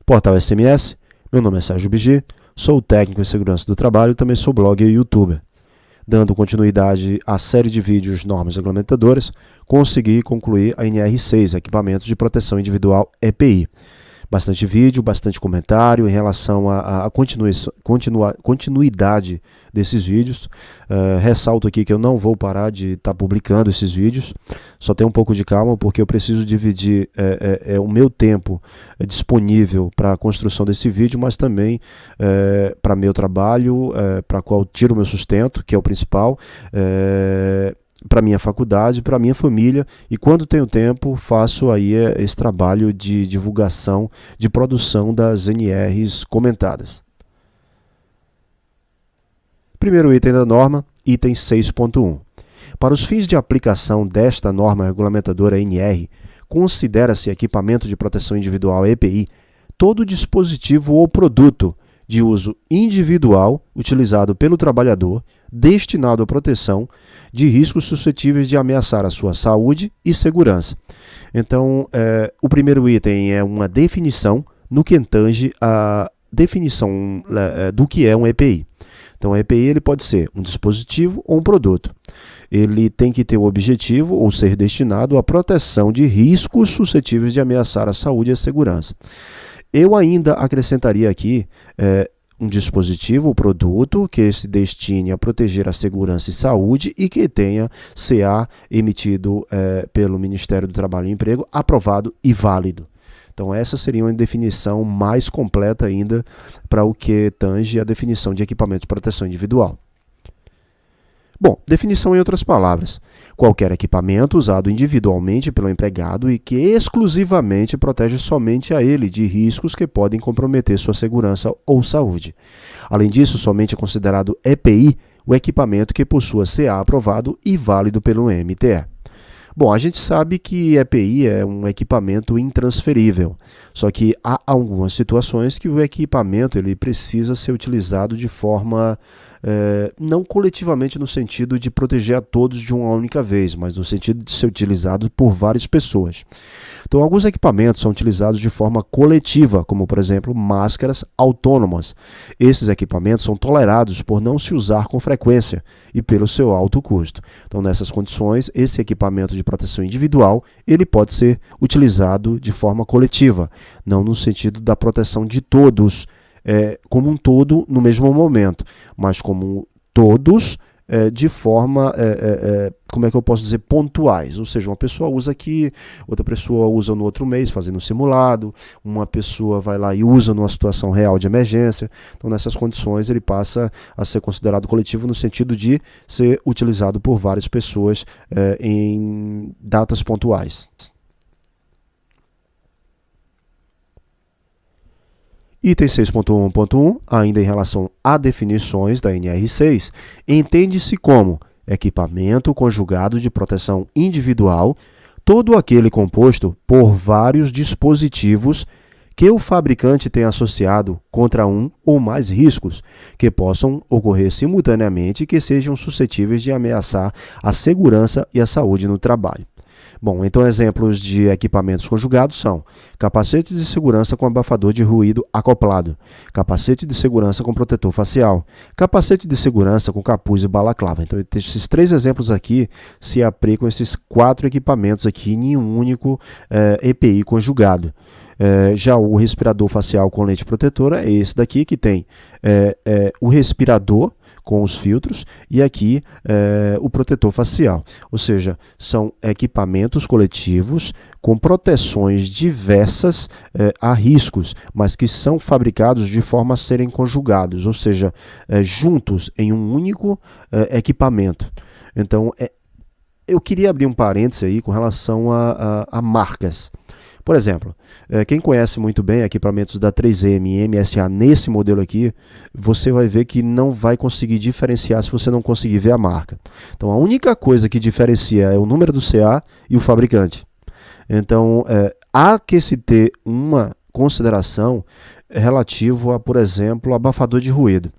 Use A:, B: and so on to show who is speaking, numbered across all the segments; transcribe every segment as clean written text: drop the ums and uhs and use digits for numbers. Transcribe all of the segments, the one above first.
A: Portal SMS, meu nome é Sérgio Bigi, sou técnico em segurança do trabalho e também sou blogger e youtuber. Dando continuidade à série de vídeos normas regulamentadoras, consegui concluir a NR6, Equipamentos de Proteção Individual EPI. Bastante vídeo, bastante comentário em relação à continuidade desses vídeos. Ressalto aqui que eu não vou parar de estar publicando esses vídeos, só tenho um pouco de calma porque eu preciso dividir o meu tempo disponível para a construção desse vídeo, mas também para meu trabalho, para qual tiro o meu sustento, que é o principal, para minha faculdade, para minha família, e quando tenho tempo faço aí esse trabalho de divulgação, de produção das NRs comentadas. Primeiro item da norma, item 6.1. Para os fins de aplicação desta norma regulamentadora NR, considera-se equipamento de proteção individual EPI todo dispositivo ou produto de uso individual utilizado pelo trabalhador destinado à proteção de riscos suscetíveis de ameaçar a sua saúde e segurança. Então, o primeiro item é uma definição no que tange a definição do que é um EPI. Então, o EPI ele pode ser um dispositivo ou um produto. Ele tem que ter o objetivo ou ser destinado à proteção de riscos suscetíveis de ameaçar a saúde e a segurança. Eu ainda acrescentaria aqui um dispositivo ou produto que se destine a proteger a segurança e saúde e que tenha CA emitido pelo Ministério do Trabalho e Emprego, aprovado e válido. Então essa seria uma definição mais completa ainda para o que tange a definição de equipamento de proteção individual. Bom, definição em outras palavras: qualquer equipamento usado individualmente pelo empregado e que exclusivamente protege somente a ele de riscos que podem comprometer sua segurança ou saúde. Além disso, somente é considerado EPI o equipamento que possua CA aprovado e válido pelo MTE. Bom, a gente sabe que EPI é um equipamento intransferível, só que há algumas situações que o equipamento ele precisa ser utilizado de forma não coletivamente no sentido de proteger a todos de uma única vez, mas no sentido de ser utilizado por várias pessoas. Então, alguns equipamentos são utilizados de forma coletiva, como, por exemplo, máscaras autônomas. Esses equipamentos são tolerados por não se usar com frequência e pelo seu alto custo. Então, nessas condições, esse equipamento de proteção individual, ele pode ser utilizado de forma coletiva, não no sentido da proteção de todos, como um todo no mesmo momento, mas como todos de forma, como é que eu posso dizer, pontuais. Ou seja, uma pessoa usa aqui, outra pessoa usa no outro mês, fazendo um simulado, uma pessoa vai lá e usa numa situação real de emergência. Então, nessas condições, ele passa a ser considerado coletivo no sentido de ser utilizado por várias pessoas em datas pontuais. Item 6.1.1, ainda em relação a definições da NR6, entende-se como equipamento conjugado de proteção individual, todo aquele composto por vários dispositivos que o fabricante tem associado contra um ou mais riscos que possam ocorrer simultaneamente e que sejam suscetíveis de ameaçar a segurança e a saúde no trabalho. Bom, então exemplos de equipamentos conjugados são capacete de segurança com abafador de ruído acoplado, capacete de segurança com protetor facial, capacete de segurança com capuz e balaclava. Então, esses três exemplos aqui se aplicam a esses quatro equipamentos aqui em um único EPI conjugado. Já o respirador facial com lente protetora é esse daqui, que tem o respirador com os filtros e aqui o protetor facial. Ou seja, são equipamentos coletivos com proteções diversas a riscos, mas que são fabricados de forma a serem conjugados, ou seja, juntos em um único equipamento. Então, eu queria abrir um parêntese aí com relação a marcas. Por exemplo, quem conhece muito bem equipamentos da 3M e MSA nesse modelo aqui, você vai ver que não vai conseguir diferenciar se você não conseguir ver a marca. Então, a única coisa que diferencia é o número do CA e o fabricante. Então, há que se ter uma consideração relativo a, por exemplo, abafador de ruído.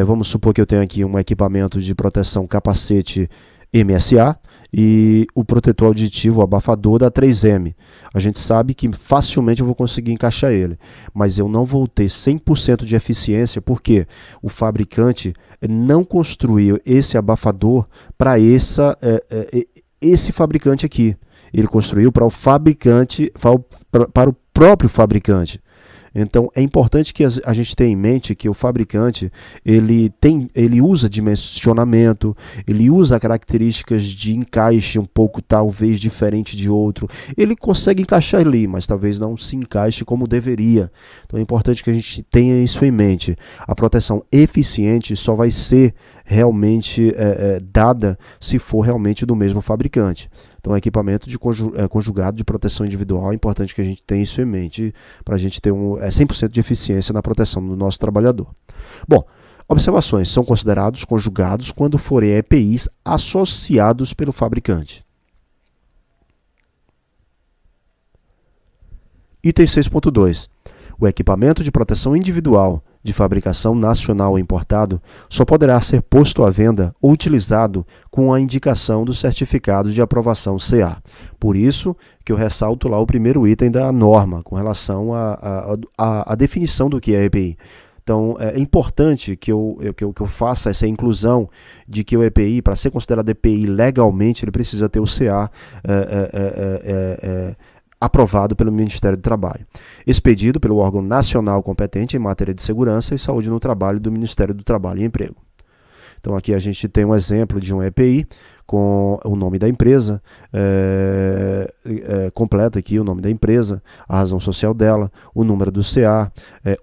A: Vamos supor que eu tenho aqui um equipamento de proteção capacete MSA, e o protetor auditivo, o abafador da 3M. A gente sabe que facilmente eu vou conseguir encaixar ele, mas eu não vou ter 100% de eficiência porque o fabricante não construiu esse abafador para esse fabricante aqui. Ele construiu para o fabricante, para o próprio fabricante. Então é importante que a gente tenha em mente que o fabricante ele usa dimensionamento, ele usa características de encaixe um pouco talvez diferente de outro. Ele consegue encaixar ali, mas talvez não se encaixe como deveria. Então é importante que a gente tenha isso em mente. A proteção eficiente só vai ser realmente dada se for realmente do mesmo fabricante. Então, equipamento conjugado de proteção individual, é importante que a gente tenha isso em mente para a gente ter 100% de eficiência na proteção do nosso trabalhador. Bom, observações: são considerados conjugados quando forem EPIs associados pelo fabricante. Item 6.2. O equipamento de proteção individual de fabricação nacional ou importado só poderá ser posto à venda ou utilizado com a indicação do certificado de aprovação CA. Por isso que eu ressalto lá o primeiro item da norma, com relação à definição do que é EPI. Então, é importante que eu faça essa inclusão de que o EPI, para ser considerado EPI legalmente, ele precisa ter o CA aprovado pelo Ministério do Trabalho, expedido pelo órgão nacional competente em matéria de segurança e saúde no trabalho do Ministério do Trabalho e Emprego. Então aqui a gente tem um exemplo de um EPI com o nome da empresa, completa aqui o nome da empresa, a razão social dela, o número do CA,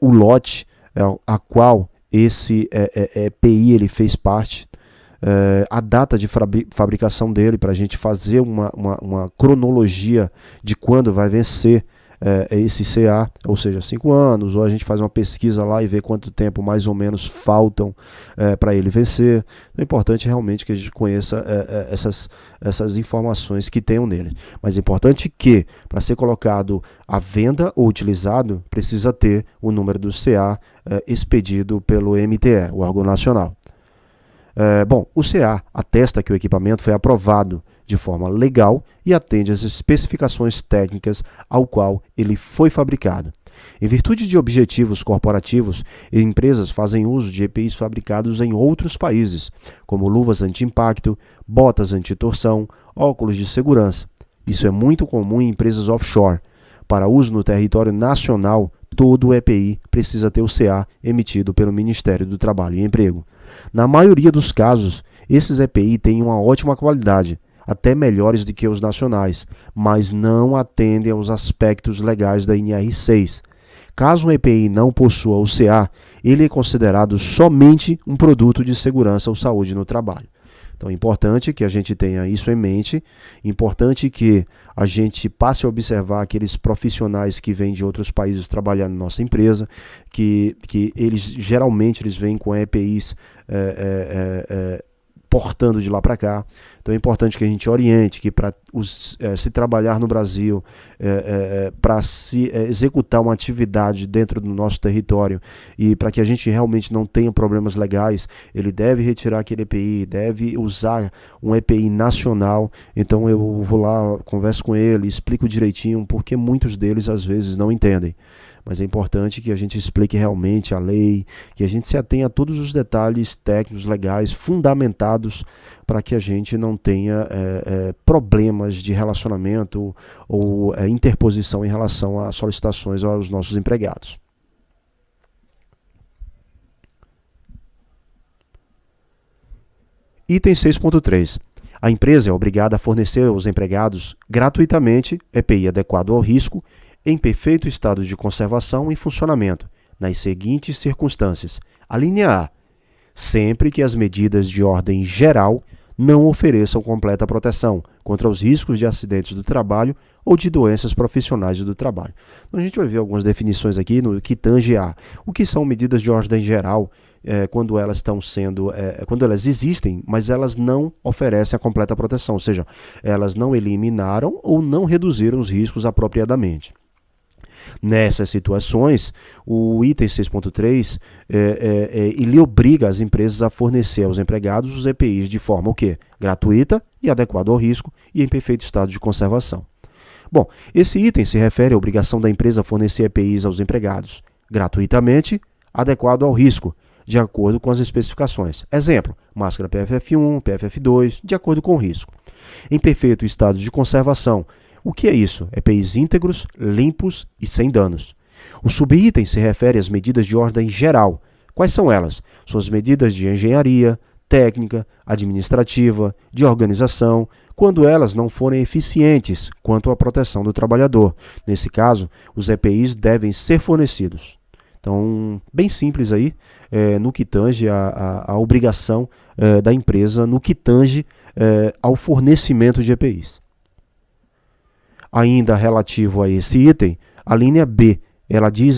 A: o lote a qual esse EPI ele fez parte, a data de fabricação dele, para a gente fazer uma cronologia de quando vai vencer esse CA, ou seja, 5 anos, ou a gente faz uma pesquisa lá e vê quanto tempo mais ou menos faltam para ele vencer. É importante realmente que a gente conheça essas informações que tenham nele. Mas é importante que, para ser colocado à venda ou utilizado, precisa ter o número do CA expedido pelo MTE, o órgão nacional. Bom, o CA atesta que o equipamento foi aprovado de forma legal e atende às especificações técnicas ao qual ele foi fabricado. Em virtude de objetivos corporativos, empresas fazem uso de EPIs fabricados em outros países, como luvas anti-impacto, botas anti-torção, óculos de segurança. Isso é muito comum em empresas offshore. Para uso no território nacional, todo o EPI precisa ter o CA emitido pelo Ministério do Trabalho e Emprego. Na maioria dos casos, esses EPI têm uma ótima qualidade, até melhores do que os nacionais, mas não atendem aos aspectos legais da NR6. Caso um EPI não possua o CA, ele é considerado somente um produto de segurança ou saúde no trabalho. Então é importante que a gente tenha isso em mente, importante que a gente passe a observar aqueles profissionais que vêm de outros países trabalhar na nossa empresa, que eles geralmente vêm com EPIs portando de lá para cá. Então é importante que a gente oriente que para se trabalhar no Brasil, para se executar uma atividade dentro do nosso território e para que a gente realmente não tenha problemas legais, ele deve retirar aquele EPI, deve usar um EPI nacional. Então eu vou lá, converso com ele, explico direitinho, porque muitos deles às vezes não entendem. Mas é importante que a gente explique realmente a lei, que a gente se atenha a todos os detalhes técnicos, legais, fundamentados, para que a gente não tenha problemas de relacionamento ou interposição em relação a solicitações aos nossos empregados. Item 6.3. A empresa é obrigada a fornecer aos empregados gratuitamente EPI adequado ao risco, em perfeito estado de conservação e funcionamento, nas seguintes circunstâncias. A linha A. Sempre que as medidas de ordem geral não ofereçam completa proteção contra os riscos de acidentes do trabalho ou de doenças profissionais do trabalho. Então, a gente vai ver algumas definições aqui no que tange a o que são medidas de ordem geral quando elas estão sendo, quando elas existem, mas elas não oferecem a completa proteção, ou seja, elas não eliminaram ou não reduziram os riscos apropriadamente. Nessas situações, o item 6.3 ele obriga as empresas a fornecer aos empregados os EPIs de forma o quê? Gratuita e adequada ao risco e em perfeito estado de conservação. Bom, esse item se refere à obrigação da empresa fornecer EPIs aos empregados gratuitamente, adequado ao risco, de acordo com as especificações. Exemplo, máscara PFF1, PFF2, de acordo com o risco. Em perfeito estado de conservação. O que é isso? EPIs íntegros, limpos e sem danos. O subitem se refere às medidas de ordem geral. Quais são elas? São as medidas de engenharia, técnica, administrativa, de organização, quando elas não forem eficientes quanto à proteção do trabalhador. Nesse caso, os EPIs devem ser fornecidos. Então, bem simples aí, no que tange a obrigação da empresa, no que tange ao fornecimento de EPIs. Ainda relativo a esse item, a linha B, ela diz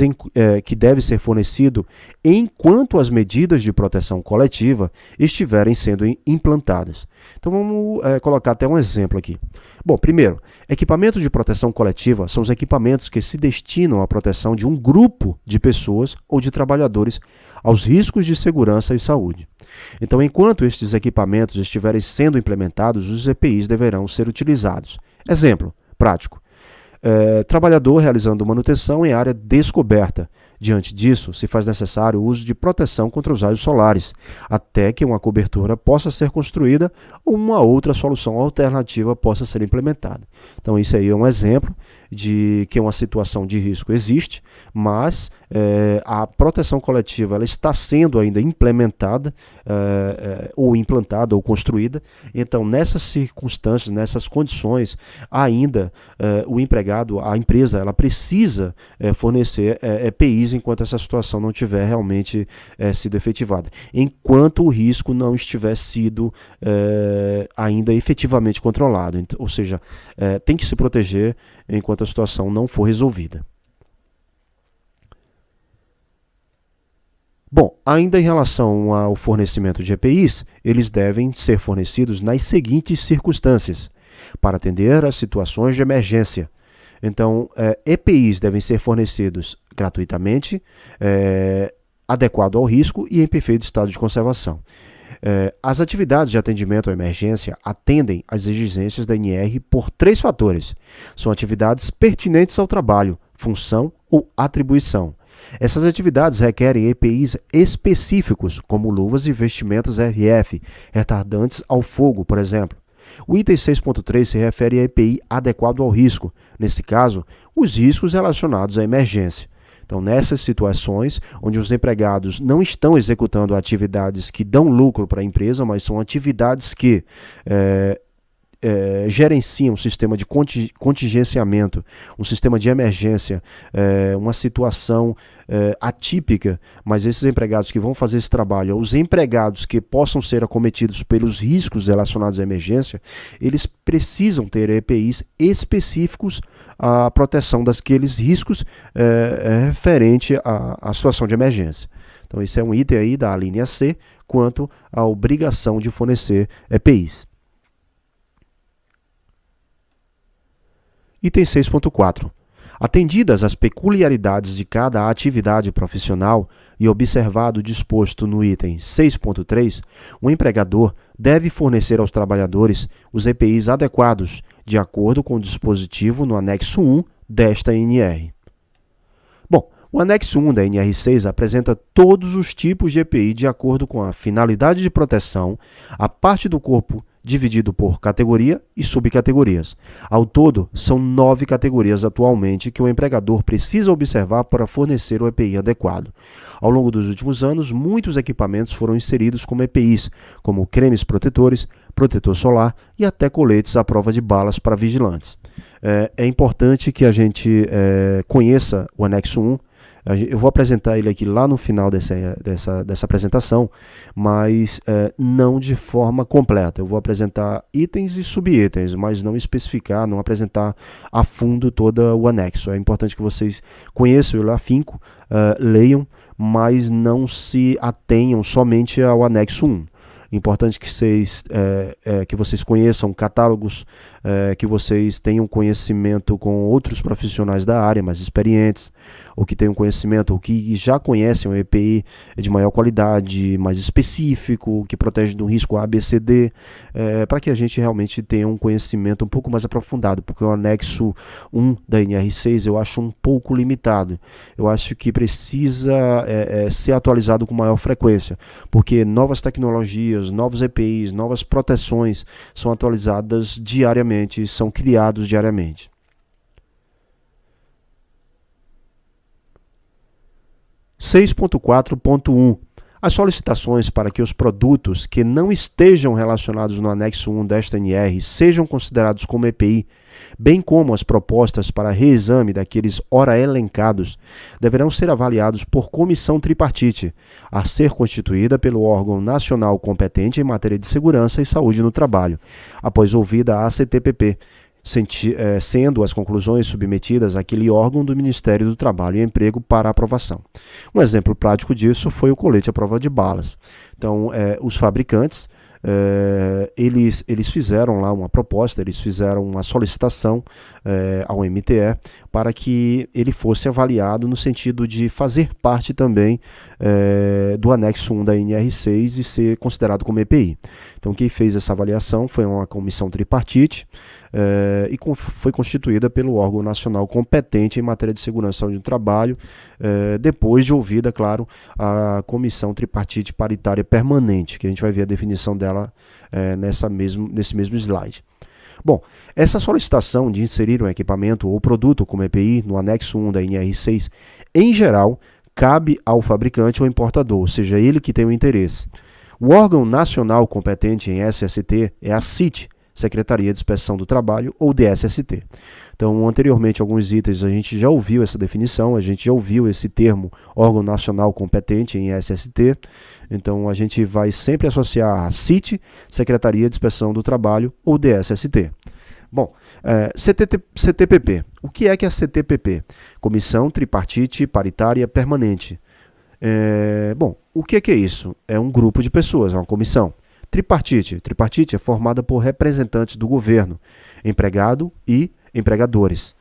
A: que deve ser fornecido enquanto as medidas de proteção coletiva estiverem sendo implantadas. Então vamos colocar até um exemplo aqui. Bom, primeiro, equipamentos de proteção coletiva são os equipamentos que se destinam à proteção de um grupo de pessoas ou de trabalhadores aos riscos de segurança e saúde. Então, enquanto estes equipamentos estiverem sendo implementados, os EPIs deverão ser utilizados. Exemplo prático. Trabalhador realizando manutenção em área descoberta. Diante disso, se faz necessário o uso de proteção contra os raios solares, até que uma cobertura possa ser construída ou uma outra solução alternativa possa ser implementada. Então, isso aí é um exemplo de que uma situação de risco existe, mas a proteção coletiva ela está sendo ainda implementada, ou implantada, ou construída. Então, nessas circunstâncias, nessas condições, ainda o empregado, a empresa, ela precisa fornecer EPIs enquanto essa situação não tiver realmente sido efetivada. Enquanto o risco não estiver sido ainda efetivamente controlado. Ou seja, tem que se proteger enquanto a situação não for resolvida. Bom, ainda em relação ao fornecimento de EPIs, eles devem ser fornecidos nas seguintes circunstâncias, para atender às situações de emergência. Então, EPIs devem ser fornecidos gratuitamente, adequado ao risco e em perfeito estado de conservação. As atividades de atendimento à emergência atendem às exigências da NR por 3 fatores. São atividades pertinentes ao trabalho, função ou atribuição. Essas atividades requerem EPIs específicos, como luvas e vestimentas RF, retardantes ao fogo, por exemplo. O item 6.3 se refere a EPI adequado ao risco, nesse caso, os riscos relacionados à emergência. Então, nessas situações onde os empregados não estão executando atividades que dão lucro para a empresa, mas são atividades que gerenciam um sistema de contingenciamento, um sistema de emergência, uma situação atípica, mas esses empregados que vão fazer esse trabalho, ou os empregados que possam ser acometidos pelos riscos relacionados à emergência, eles precisam ter EPIs específicos à proteção daqueles riscos referente à situação de emergência. Então, esse é um item aí da linha C quanto à obrigação de fornecer EPIs. Item 6.4. Atendidas as peculiaridades de cada atividade profissional e observado o disposto no item 6.3, o empregador deve fornecer aos trabalhadores os EPIs adequados, de acordo com o dispositivo no anexo 1 desta NR. Bom, o anexo 1 da NR6 apresenta todos os tipos de EPI de acordo com a finalidade de proteção, a parte do corpo dividido por categoria e subcategorias. Ao todo, são 9 categorias atualmente que o empregador precisa observar para fornecer o EPI adequado. Ao longo dos últimos anos, muitos equipamentos foram inseridos como EPIs, como cremes protetores, protetor solar e até coletes à prova de balas para vigilantes. É importante que a gente conheça o anexo 1. Eu vou apresentar ele aqui lá no final dessa apresentação, mas não de forma completa. Eu vou apresentar itens e subitens, mas não especificar, não apresentar a fundo todo o anexo. É importante que vocês conheçam ele afinco, leiam, mas não se atenham somente ao anexo 1. Importante que vocês conheçam catálogos, que vocês tenham conhecimento com outros profissionais da área, mais experientes, ou que tenham conhecimento, ou que já conhecem o EPI de maior qualidade, mais específico, que protege do risco ABCD, para que a gente realmente tenha um conhecimento um pouco mais aprofundado, porque o anexo 1 da NR6 eu acho um pouco limitado. Eu acho que precisa ser atualizado com maior frequência, porque novas tecnologias, novos EPIs, novas proteções são atualizadas diariamente, são criados diariamente. (6.4.1) As solicitações para que os produtos que não estejam relacionados no anexo 1 desta NR sejam considerados como EPI, bem como as propostas para reexame daqueles ora elencados, deverão ser avaliados por comissão tripartite, a ser constituída pelo órgão nacional competente em matéria de segurança e saúde no trabalho, após ouvida a ACTPP, sendo as conclusões submetidas àquele órgão do Ministério do Trabalho e Emprego para aprovação. Um exemplo prático disso foi o colete à prova de balas. Então, os fabricantes, eles fizeram lá uma proposta, eles fizeram uma solicitação ao MTE para que ele fosse avaliado no sentido de fazer parte também do anexo 1 da NR6 e ser considerado como EPI. Então, quem fez essa avaliação foi uma comissão tripartite e foi constituída pelo órgão nacional competente em matéria de segurança e saúde do trabalho, depois de ouvida, claro, a comissão tripartite paritária permanente, que a gente vai ver a definição dela nesse mesmo slide. Bom, essa solicitação de inserir um equipamento ou produto como EPI no anexo 1 da NR6, em geral, cabe ao fabricante ou importador, ou seja, ele que tem o interesse. O órgão nacional competente em SST é a CIT, Secretaria de Inspeção do Trabalho, ou DSST. Então, anteriormente, alguns itens a gente já ouviu essa definição, a gente já ouviu esse termo órgão nacional competente em SST. Então, a gente vai sempre associar a CIT, Secretaria de Inspeção do Trabalho, ou DSST. Bom, CTPP. O que é a CTPP? Comissão Tripartite Paritária Permanente. Bom, o que é isso? É um grupo de pessoas, é uma comissão. Tripartite. Tripartite é formada por representantes do governo, empregado e empregadores.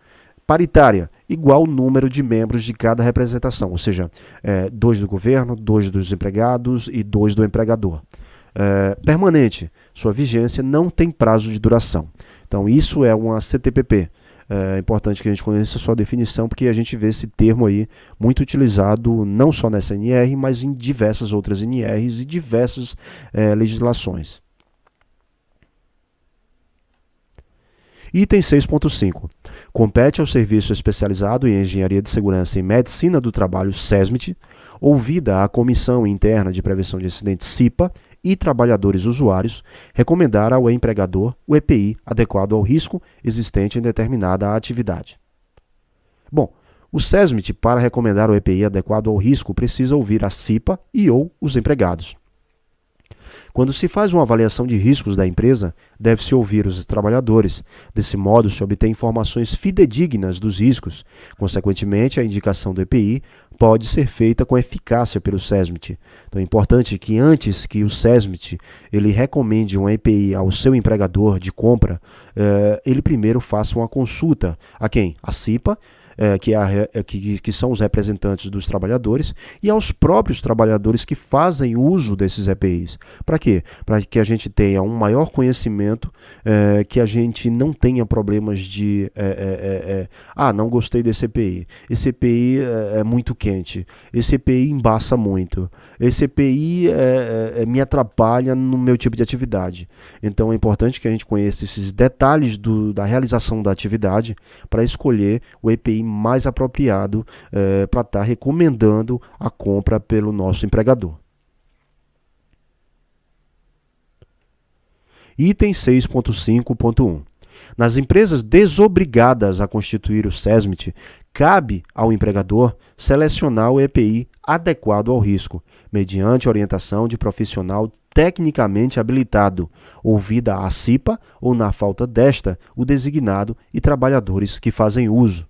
A: Paritária, igual número de membros de cada representação, ou seja, 2 do governo, 2 dos empregados e 2 do empregador. Permanente, sua vigência não tem prazo de duração. Então, isso é uma CTPP. É importante que a gente conheça a sua definição, porque a gente vê esse termo aí muito utilizado não só nessa NR, mas em diversas outras NRs e diversas legislações. Item 6.5. Compete ao Serviço Especializado em Engenharia de Segurança e Medicina do Trabalho, SESMIT, ouvida a Comissão Interna de Prevenção de Acidentes, CIPA, e trabalhadores usuários, recomendar ao empregador o EPI adequado ao risco existente em determinada atividade. Bom, o SESMIT, para recomendar o EPI adequado ao risco, precisa ouvir a CIPA e ou os empregados. Quando se faz uma avaliação de riscos da empresa, deve-se ouvir os trabalhadores. Desse modo, se obtém informações fidedignas dos riscos. Consequentemente, a indicação do EPI pode ser feita com eficácia pelo SESMIT. Então é importante que antes que o SESMIT ele recomende um EPI ao seu empregador de compra, ele primeiro faça uma consulta a quem? A CIPA, que são os representantes dos trabalhadores, e aos próprios trabalhadores que fazem uso desses EPIs. Para quê? Para que a gente tenha um maior conhecimento, que a gente não tenha problemas de não gostei desse EPI, esse EPI é muito quente, esse EPI embaça muito, esse EPI me atrapalha no meu tipo de atividade. Então é importante que a gente conheça esses detalhes da realização da atividade para escolher o EPI mais apropriado para estar recomendando a compra pelo nosso empregador. Item 6.5.1. Nas empresas desobrigadas a constituir o SESMIT, cabe ao empregador selecionar o EPI adequado ao risco, mediante orientação de profissional tecnicamente habilitado, ouvida a CIPA ou, na falta desta, o designado e trabalhadores que fazem uso.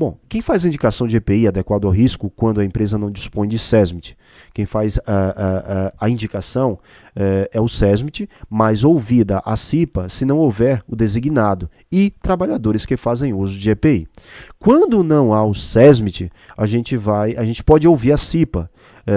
A: Bom, quem faz a indicação de EPI adequado ao risco quando a empresa não dispõe de SESMIT? Quem faz a indicação é o SESMIT, mas ouvida a CIPA se não houver o designado e trabalhadores que fazem uso de EPI. Quando não há o SESMIT, a gente pode ouvir a CIPA.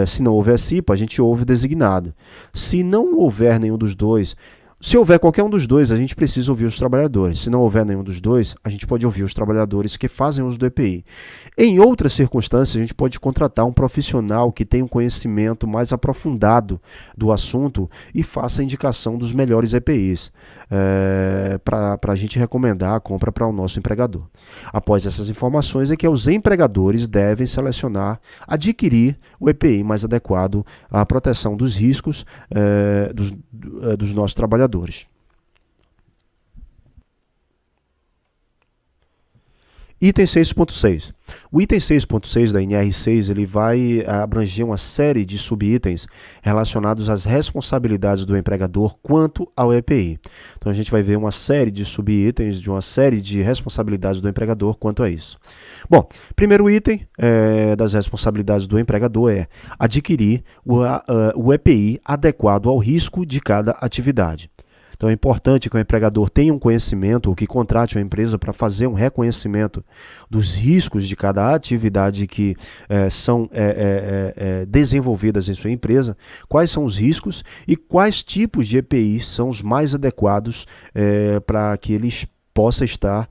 A: Se não houver CIPA, a gente ouve o designado. Se não houver nenhum dos dois, se houver qualquer um dos dois, a gente precisa ouvir os trabalhadores. Se não houver nenhum dos dois, a gente pode ouvir os trabalhadores que fazem uso do EPI. Em outras circunstâncias, a gente pode contratar um profissional que tenha um conhecimento mais aprofundado do assunto e faça a indicação dos melhores EPIs para a gente recomendar a compra para o nosso empregador. Após essas informações, é que os empregadores devem selecionar, adquirir o EPI mais adequado à proteção dos riscos dos nossos trabalhadores. Item 6.6. O item 6.6 da NR6 ele vai abranger uma série de subitens relacionados às responsabilidades do empregador quanto ao EPI. Então a gente vai ver uma série de subitens de uma série de responsabilidades do empregador quanto a isso. Bom, primeiro item das responsabilidades do empregador é adquirir o EPI adequado ao risco de cada atividade. Então é importante que o empregador tenha um conhecimento, ou que contrate uma empresa para fazer um reconhecimento dos riscos de cada atividade que são desenvolvidas em sua empresa, quais são os riscos e quais tipos de EPIs são os mais adequados para que eles possa estar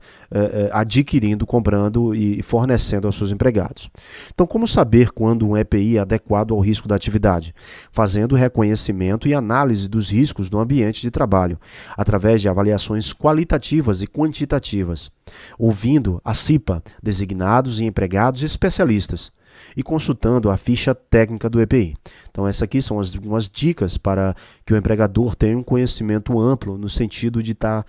A: adquirindo, comprando e fornecendo aos seus empregados. Então, como saber quando um EPI é adequado ao risco da atividade? Fazendo o reconhecimento e análise dos riscos no ambiente de trabalho, através de avaliações qualitativas e quantitativas, ouvindo a CIPA, designados e empregados especialistas, e consultando a ficha técnica do EPI. Então, essas aqui são algumas dicas para que o empregador tenha um conhecimento amplo no sentido de estar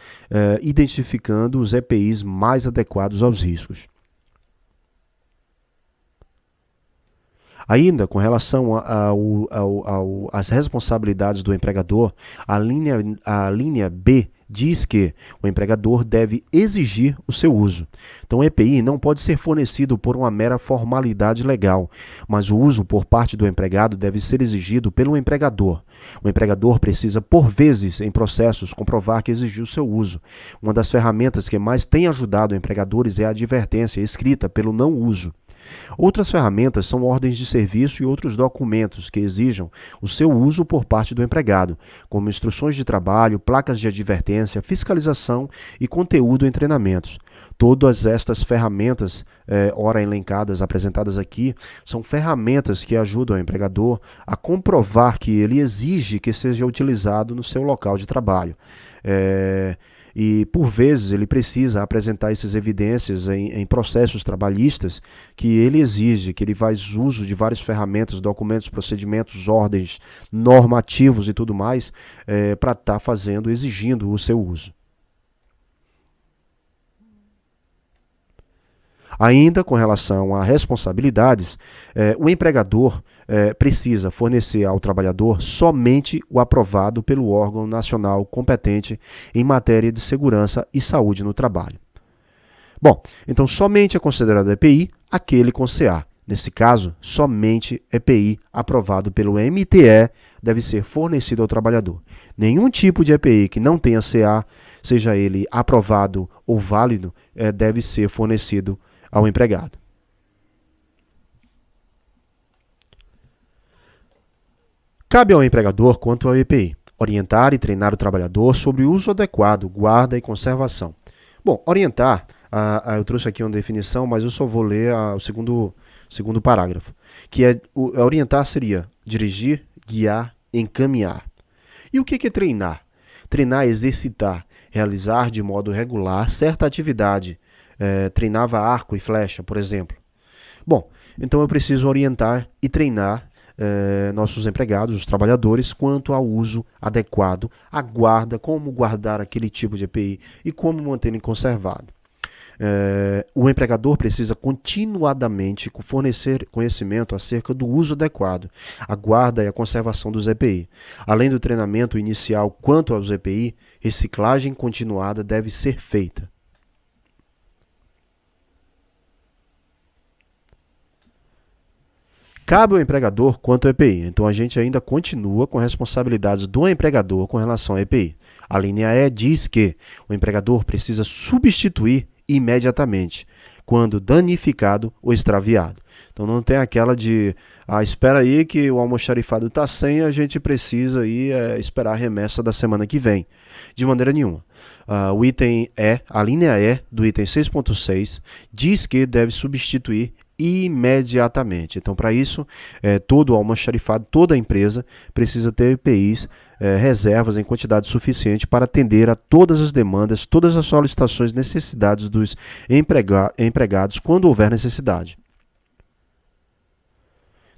A: identificando os EPIs mais adequados aos riscos. Ainda com relação às responsabilidades do empregador, a linha B diz que o empregador deve exigir o seu uso. Então, o EPI não pode ser fornecido por uma mera formalidade legal, mas o uso por parte do empregado deve ser exigido pelo empregador. O empregador precisa, por vezes, em processos, comprovar que exigiu o seu uso. Uma das ferramentas que mais tem ajudado empregadores é a advertência escrita pelo não uso. Outras ferramentas são ordens de serviço e outros documentos que exijam o seu uso por parte do empregado, como instruções de trabalho, placas de advertência, fiscalização e conteúdo em treinamentos. Todas estas ferramentas, ora elencadas, apresentadas aqui, são ferramentas que ajudam o empregador a comprovar que ele exige que seja utilizado no seu local de trabalho. E, por vezes, ele precisa apresentar essas evidências em processos trabalhistas que ele exige, que ele faz uso de várias ferramentas, documentos, procedimentos, ordens, normativos e tudo mais, para estar exigindo o seu uso. Ainda com relação a responsabilidades, o empregador precisa fornecer ao trabalhador somente o aprovado pelo órgão nacional competente em matéria de segurança e saúde no trabalho. Bom, então somente é considerado EPI aquele com CA. Nesse caso, somente EPI aprovado pelo MTE deve ser fornecido ao trabalhador. Nenhum tipo de EPI que não tenha CA, seja ele aprovado ou válido, deve ser fornecido ao empregado. Cabe ao empregador, quanto ao EPI, orientar e treinar o trabalhador sobre o uso adequado, guarda e conservação. Bom, orientar, eu trouxe aqui uma definição, mas eu só vou ler o segundo parágrafo, que orientar seria dirigir, guiar, encaminhar. E o que é treinar? Treinar é exercitar, realizar de modo regular certa atividade. Treinava arco e flecha, por exemplo. Bom, então eu preciso orientar e treinar nossos empregados, os trabalhadores, quanto ao uso adequado, a guarda, como guardar aquele tipo de EPI e como mantê-lo conservado. O empregador precisa continuadamente fornecer conhecimento acerca do uso adequado, a guarda e a conservação dos EPI. Além do treinamento inicial quanto aos EPI, reciclagem continuada deve ser feita. Cabe ao empregador quanto ao EPI. Então a gente ainda continua com responsabilidades do empregador com relação ao EPI. A linha E diz que o empregador precisa substituir imediatamente, quando danificado ou extraviado. Então não tem aquela de, espera aí que o almoxarifado está sem, a gente precisa aí, esperar a remessa da semana que vem. De maneira nenhuma. O item E, a linha E do item 6.6, diz que deve substituir imediatamente. Então, para isso, todo o almoxarifado, toda a empresa precisa ter EPIs, reservas em quantidade suficiente para atender a todas as demandas, todas as solicitações e necessidades dos empregados quando houver necessidade.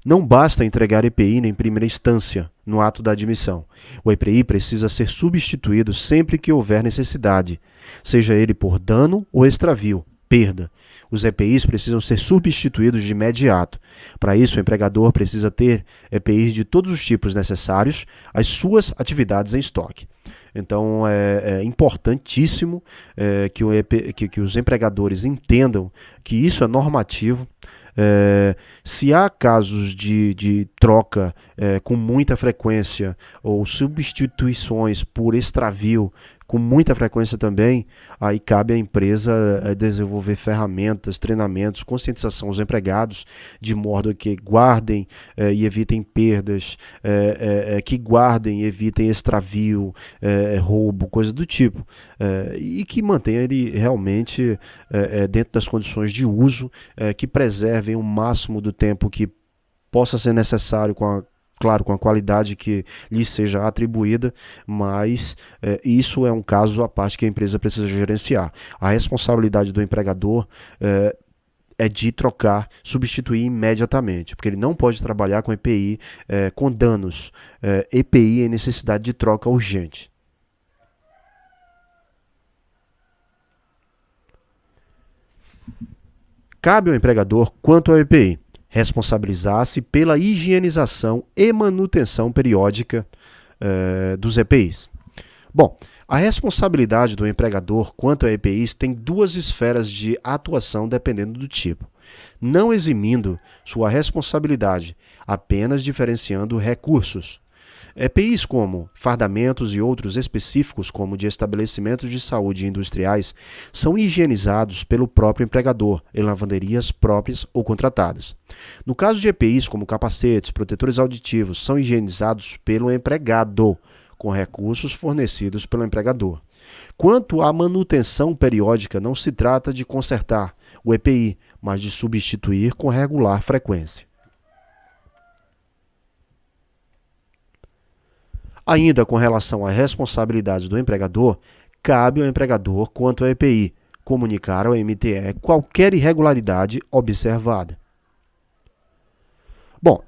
A: Não basta entregar EPI em primeira instância, no ato da admissão. O EPI precisa ser substituído sempre que houver necessidade, seja ele por dano ou extravio, perda. Os EPIs precisam ser substituídos de imediato. Para isso, o empregador precisa ter EPIs de todos os tipos necessários às suas atividades em estoque. Então, é importantíssimo que os empregadores entendam que isso é normativo. Se há casos de troca com muita frequência ou substituições por extravio com muita frequência também, aí cabe à empresa desenvolver ferramentas, treinamentos, conscientização aos empregados, de modo que guardem e evitem perdas, que guardem e evitem extravio, roubo, coisa do tipo, e que mantenha ele realmente dentro das condições de uso, que preservem o máximo do tempo que possa ser necessário claro, com a qualidade que lhe seja atribuída, mas isso é um caso à parte que a empresa precisa gerenciar. A responsabilidade do empregador é de trocar, substituir imediatamente, porque ele não pode trabalhar com EPI com danos. EPI é necessidade de troca urgente. Cabe ao empregador quanto ao EPI responsabilizar-se pela higienização e manutenção periódica dos EPIs. Bom, a responsabilidade do empregador quanto a EPIs tem duas esferas de atuação dependendo do tipo, não eximindo sua responsabilidade, apenas diferenciando recursos. EPIs como fardamentos e outros específicos, como de estabelecimentos de saúde industriais, são higienizados pelo próprio empregador em lavanderias próprias ou contratadas. No caso de EPIs como capacetes, protetores auditivos, são higienizados pelo empregado, com recursos fornecidos pelo empregador. Quanto à manutenção periódica, não se trata de consertar o EPI, mas de substituir com regular frequência. Ainda com relação à responsabilidade do empregador, cabe ao empregador quanto ao EPI comunicar ao MTE qualquer irregularidade observada. Bom,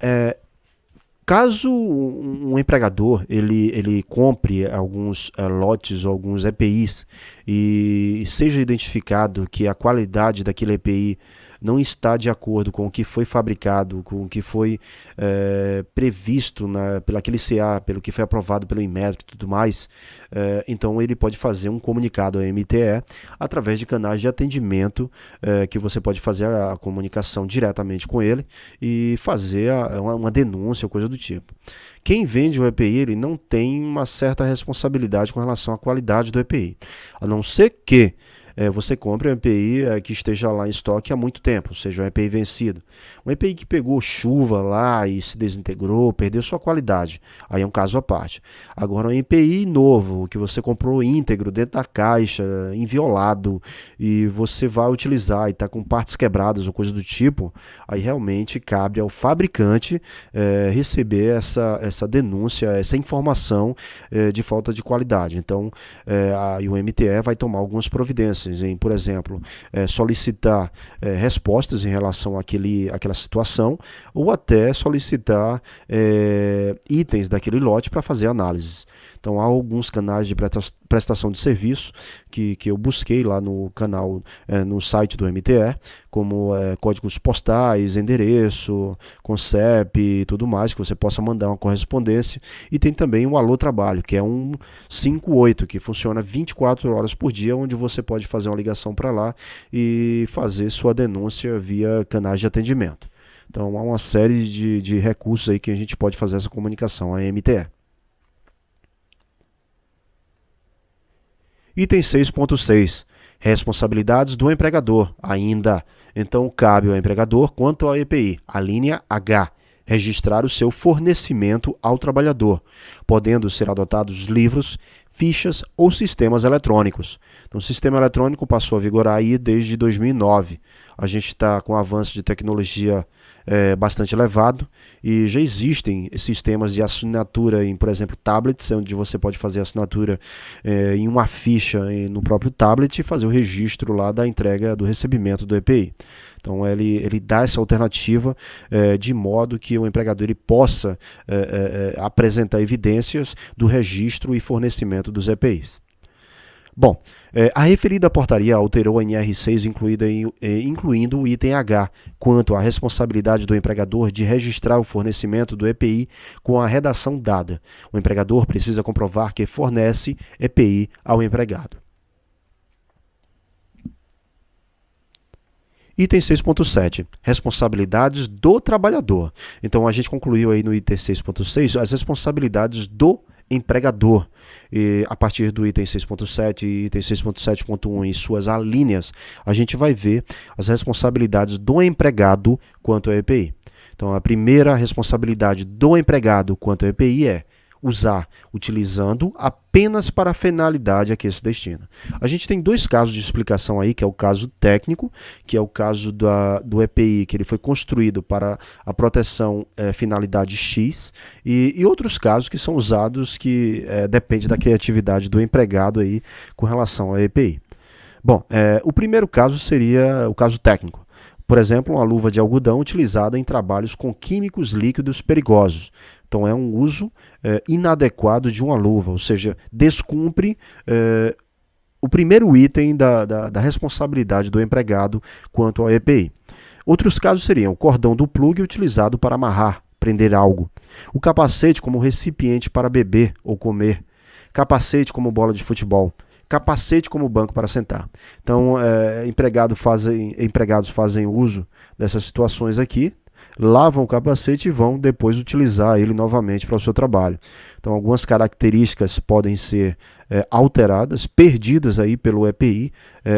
A: caso um empregador ele compre alguns lotes, alguns EPIs e seja identificado que a qualidade daquele EPI não está de acordo com o que foi fabricado, com o que foi previsto pelo aquele CA, pelo que foi aprovado pelo Inmetro e tudo mais, então ele pode fazer um comunicado ao MTE através de canais de atendimento, que você pode fazer a comunicação diretamente com ele e fazer uma denúncia ou coisa do tipo. Quem vende o EPI ele não tem uma certa responsabilidade com relação à qualidade do EPI, a não ser que você compre um EPI que esteja lá em estoque há muito tempo, ou seja, um EPI vencido. Um EPI que pegou chuva lá e se desintegrou, perdeu sua qualidade, aí é um caso à parte. Agora, um EPI novo, que você comprou íntegro, dentro da caixa, inviolado, e você vai utilizar e está com partes quebradas ou coisa do tipo, aí realmente cabe ao fabricante receber essa denúncia, essa informação de falta de qualidade. Então, aí o MTE vai tomar algumas providências, em, por exemplo, solicitar respostas em relação àquela situação, ou até solicitar itens daquele lote para fazer análises. Então, há alguns canais de prestação de serviço que eu busquei lá no canal, no site do MTE, como códigos postais, endereço, CONCEP e tudo mais, que você possa mandar uma correspondência. E tem também o Alô Trabalho, que é um 58, que funciona 24 horas por dia, onde você pode fazer uma ligação para lá e fazer sua denúncia via canais de atendimento. Então há uma série de recursos aí que a gente pode fazer essa comunicação, a MTE. Item 6.6. Responsabilidades do empregador. Ainda, então, cabe ao empregador, quanto ao EPI, a linha H, registrar o seu fornecimento ao trabalhador, podendo ser adotados livros, fichas ou sistemas eletrônicos. Então, o sistema eletrônico passou a vigorar aí desde 2009. A gente está com um avanço de tecnologia bastante elevado e já existem sistemas de assinatura em, por exemplo, tablets, onde você pode fazer a assinatura em uma ficha no próprio tablet e fazer o registro lá da entrega do recebimento do EPI. Então ele dá essa alternativa de modo que o empregador ele possa apresentar evidências do registro e fornecimento dos EPIs. Bom, a referida portaria alterou a NR6 incluindo o item H, quanto à responsabilidade do empregador de registrar o fornecimento do EPI com a redação dada. O empregador precisa comprovar que fornece EPI ao empregado. Item 6.7, responsabilidades do trabalhador. Então a gente concluiu aí no item 6.6 as responsabilidades do empregador. E a partir do item 6.7 e item 6.7.1 e suas alíneas, a gente vai ver as responsabilidades do empregado quanto ao EPI. Então a primeira responsabilidade do empregado quanto ao EPI é utilizando apenas para a finalidade a que se destina. A gente tem dois casos de explicação aí, que é o caso técnico, que é o caso do EPI, que ele foi construído para a proteção finalidade X, e outros casos que são usados que depende da criatividade do empregado aí com relação ao EPI. Bom, o primeiro caso seria o caso técnico. Por exemplo, uma luva de algodão utilizada em trabalhos com químicos líquidos perigosos. Então é um uso inadequado de uma luva, ou seja, descumpre o primeiro item da responsabilidade do empregado quanto ao EPI. Outros casos seriam o cordão do plugue utilizado para amarrar, prender algo, o capacete como recipiente para beber ou comer, capacete como bola de futebol, capacete como banco para sentar. Então, empregados fazem uso dessas situações aqui, lavam o capacete e vão depois utilizar ele novamente para o seu trabalho. Então, algumas características podem ser alteradas, perdidas aí pelo EPI,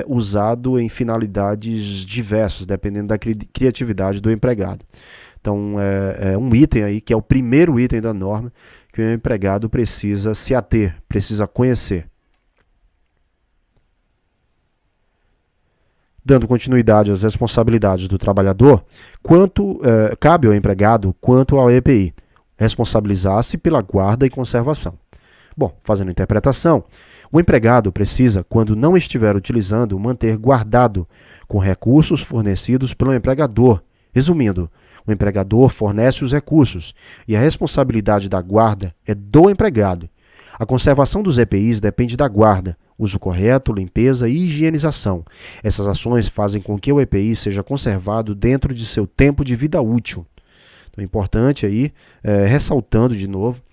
A: usado em finalidades diversas, dependendo da criatividade do empregado. Então, é um item aí que é o primeiro item da norma que o empregado precisa se ater, precisa conhecer. Dando continuidade às responsabilidades do trabalhador, cabe ao empregado quanto ao EPI, responsabilizar-se pela guarda e conservação. Bom, fazendo interpretação, o empregado precisa, quando não estiver utilizando, manter guardado com recursos fornecidos pelo empregador. Resumindo, o empregador fornece os recursos e a responsabilidade da guarda é do empregado. A conservação dos EPIs depende da guarda, uso correto, limpeza e higienização. Essas ações fazem com que o EPI seja conservado dentro de seu tempo de vida útil. Então é importante aí, ressaltando de novo,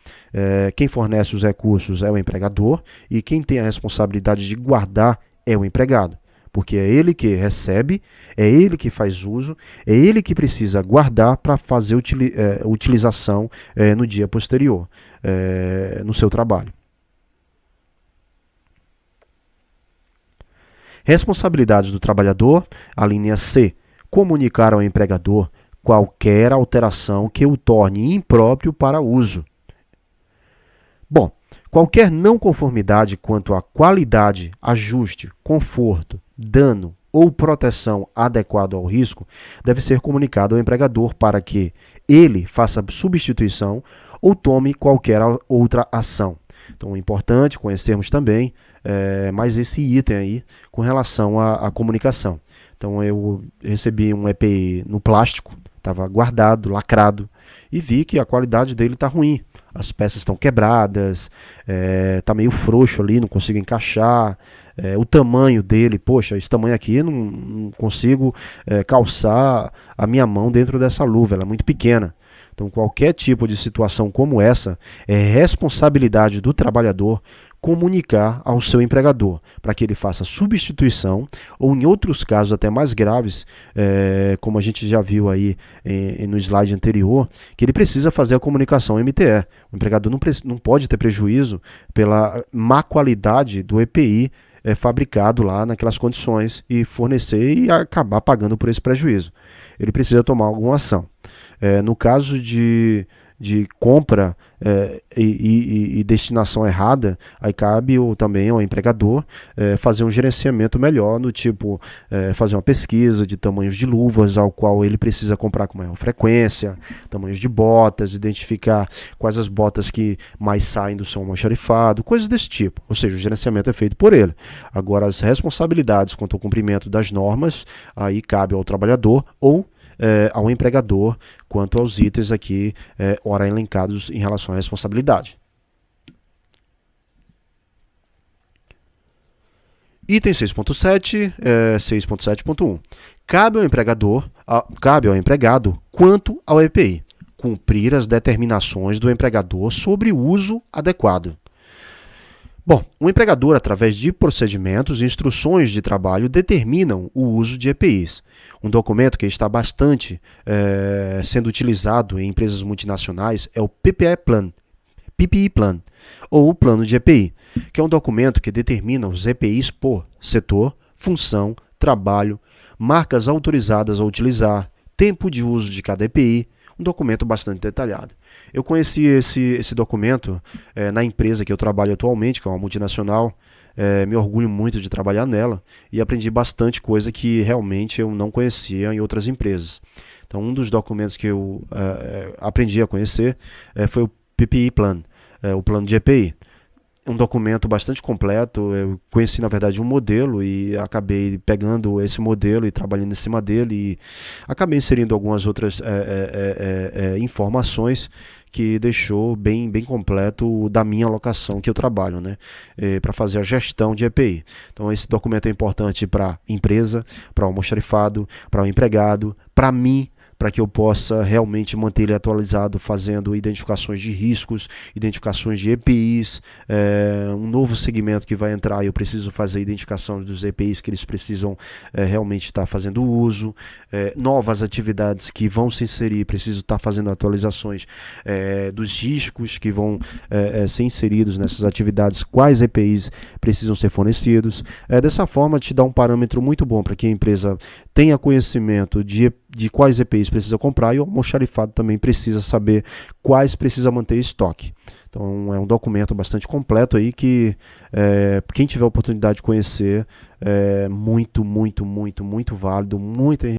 A: quem fornece os recursos é o empregador e quem tem a responsabilidade de guardar é o empregado. Porque é ele que recebe, é ele que faz uso, é ele que precisa guardar para fazer utilização no dia posterior, no seu trabalho. Responsabilidades do trabalhador, a linha C, comunicar ao empregador qualquer alteração que o torne impróprio para uso. Bom, qualquer não conformidade quanto à qualidade, ajuste, conforto, dano ou proteção adequado ao risco deve ser comunicado ao empregador para que ele faça substituição ou tome qualquer outra ação. Então é importante conhecermos também mais esse item aí com relação à comunicação. Então eu recebi um EPI no plástico, estava guardado, lacrado, e vi que a qualidade dele está ruim. As peças estão quebradas, está meio frouxo ali, não consigo encaixar. O tamanho dele, poxa, esse tamanho aqui não consigo calçar a minha mão dentro dessa luva, ela é muito pequena. Então, qualquer tipo de situação como essa é responsabilidade do trabalhador comunicar ao seu empregador, para que ele faça substituição, ou em outros casos até mais graves, como a gente já viu aí no slide anterior, que ele precisa fazer a comunicação MTE. O empregador não pode ter prejuízo pela má qualidade do EPI fabricado lá naquelas condições e fornecer e acabar pagando por esse prejuízo. Ele precisa tomar alguma ação. No caso de compra e destinação errada, aí cabe também ao empregador fazer um gerenciamento melhor, no tipo fazer uma pesquisa de tamanhos de luvas ao qual ele precisa comprar com maior frequência, tamanhos de botas, identificar quais as botas que mais saem do seu almoxarifado, coisas desse tipo. Ou seja, o gerenciamento é feito por ele. Agora, as responsabilidades quanto ao cumprimento das normas, aí cabe ao trabalhador ou ao empregador quanto aos itens aqui, ora elencados em relação à responsabilidade. Item 6.7, 6.7.1. Cabe ao empregado quanto ao EPI, cumprir as determinações do empregador sobre o uso adequado. Bom, o empregador, através de procedimentos e instruções de trabalho, determinam o uso de EPIs. Um documento que está bastante sendo utilizado em empresas multinacionais é o PPI Plan, ou o Plano de EPI, que é um documento que determina os EPIs por setor, função, trabalho, marcas autorizadas a utilizar, tempo de uso de cada EPI, um documento bastante detalhado. Eu conheci esse documento na empresa que eu trabalho atualmente, que é uma multinacional. Me orgulho muito de trabalhar nela e aprendi bastante coisa que realmente eu não conhecia em outras empresas. Então, um dos documentos que eu aprendi a conhecer foi o PPI Plan, o plano de EPI. Um documento bastante completo. Eu conheci, na verdade, um modelo e acabei pegando esse modelo e trabalhando em cima dele e acabei inserindo algumas outras informações que deixou bem completo da minha alocação que eu trabalho, né, para fazer a gestão de EPI. Então, esse documento é importante para a empresa, para o almoxarifado, para o empregado, para mim, para que eu possa realmente manter ele atualizado, fazendo identificações de riscos, identificações de EPIs, um novo segmento que vai entrar, eu preciso fazer a identificação dos EPIs que eles precisam realmente estar fazendo uso, novas atividades que vão se inserir, preciso estar fazendo atualizações dos riscos que vão ser inseridos nessas atividades, quais EPIs precisam ser fornecidos. Dessa forma, te dá um parâmetro muito bom para que a empresa tenha conhecimento de quais EPIs precisa comprar, e o almoxarifado também precisa saber quais precisa manter em estoque. Então, é um documento bastante completo aí que quem tiver a oportunidade de conhecer é muito válido, muito